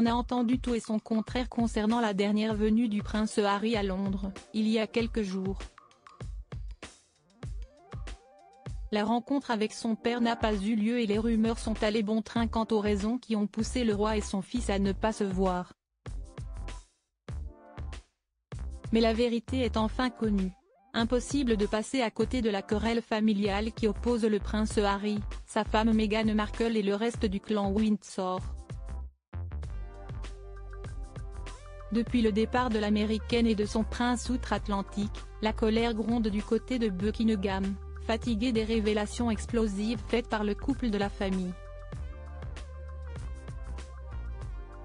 On a entendu tout et son contraire concernant la dernière venue du prince Harry à Londres, il y a quelques jours. La rencontre avec son père n'a pas eu lieu et les rumeurs sont allées bon train quant aux raisons qui ont poussé le roi et son fils à ne pas se voir. Mais la vérité est enfin connue. Impossible de passer à côté de la querelle familiale qui oppose le prince Harry, sa femme Meghan Markle et le reste du clan Windsor. Depuis le départ de l'américaine et de son prince outre-Atlantique, la colère gronde du côté de Buckingham, fatigué des révélations explosives faites par le couple de la famille.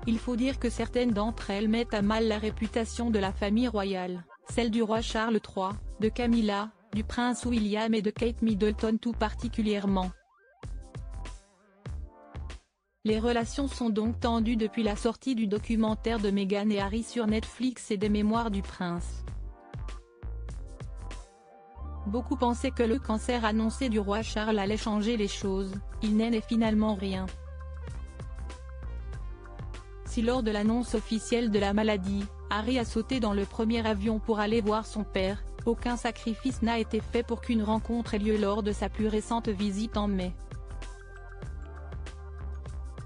Il faut dire que certaines d'entre elles mettent à mal la réputation de la famille royale, celle du roi Charles III, de Camilla, du prince William et de Kate Middleton tout particulièrement. Les relations sont donc tendues depuis la sortie du documentaire de Meghan et Harry sur Netflix et des mémoires du prince. Beaucoup pensaient que le cancer annoncé du roi Charles allait changer les choses, il n'en est finalement rien. Si lors de l'annonce officielle de la maladie, Harry a sauté dans le premier avion pour aller voir son père, aucun sacrifice n'a été fait pour qu'une rencontre ait lieu lors de sa plus récente visite en mai.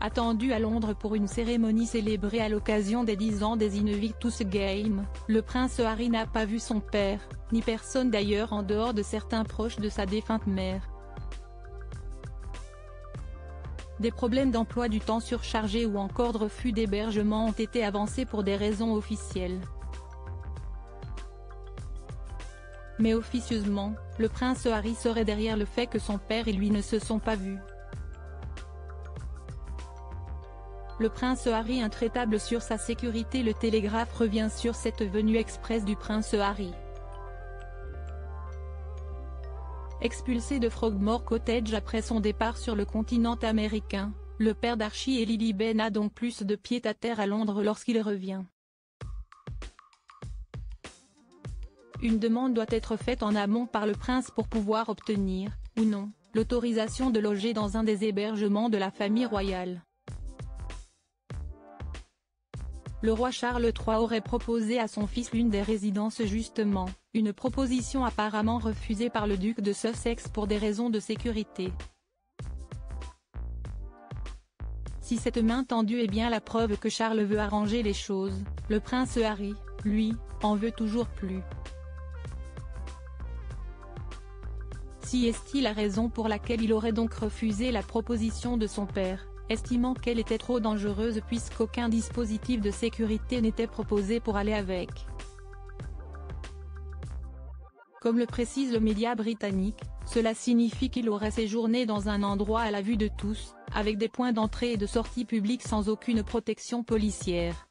Attendu à Londres pour une cérémonie célébrée à l'occasion des 10 ans des Invictus Games, le prince Harry n'a pas vu son père, ni personne d'ailleurs en dehors de certains proches de sa défunte mère. Des problèmes d'emploi du temps surchargé ou encore de refus d'hébergement ont été avancés pour des raisons officielles. Mais officieusement, le prince Harry serait derrière le fait que son père et lui ne se sont pas vus. Le prince Harry intraitable sur sa sécurité. Le Télégraphe revient sur cette venue express du prince Harry. Expulsé de Frogmore Cottage après son départ sur le continent américain, le père d'Archie et Lilibet a donc plus de pied-à-terre à Londres lorsqu'il revient. Une demande doit être faite en amont par le prince pour pouvoir obtenir, ou non, l'autorisation de loger dans un des hébergements de la famille royale. Le roi Charles III aurait proposé à son fils l'une des résidences justement, une proposition apparemment refusée par le duc de Sussex pour des raisons de sécurité. Si cette main tendue est bien la preuve que Charles veut arranger les choses, le prince Harry, lui, en veut toujours plus. Si est-il la raison pour laquelle il aurait donc refusé la proposition de son père, estimant qu'elle était trop dangereuse puisqu'aucun dispositif de sécurité n'était proposé pour aller avec. Comme le précise le média britannique, cela signifie qu'il aurait séjourné dans un endroit à la vue de tous, avec des points d'entrée et de sortie publics sans aucune protection policière.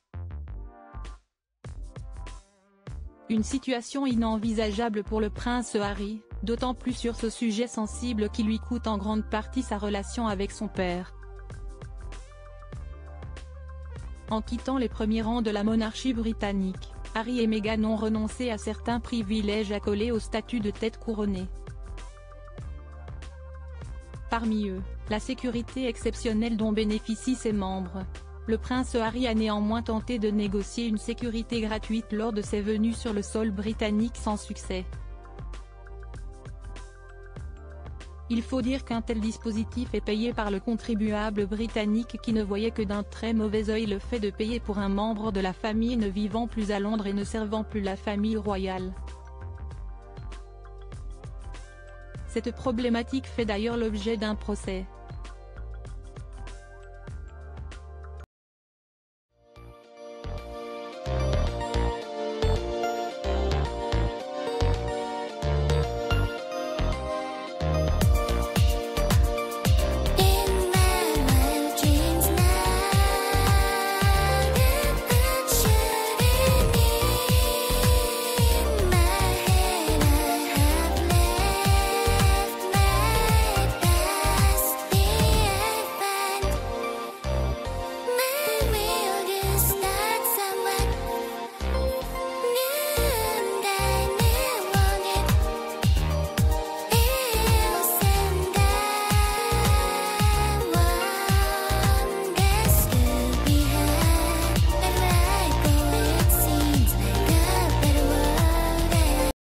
Une situation inenvisageable pour le prince Harry, d'autant plus sur ce sujet sensible qui lui coûte en grande partie sa relation avec son père. En quittant les premiers rangs de la monarchie britannique, Harry et Meghan ont renoncé à certains privilèges accolés au statut de tête couronnée. Parmi eux, la sécurité exceptionnelle dont bénéficient ses membres. Le prince Harry a néanmoins tenté de négocier une sécurité gratuite lors de ses venues sur le sol britannique sans succès. Il faut dire qu'un tel dispositif est payé par le contribuable britannique qui ne voyait que d'un très mauvais œil le fait de payer pour un membre de la famille ne vivant plus à Londres et ne servant plus la famille royale. Cette problématique fait d'ailleurs l'objet d'un procès,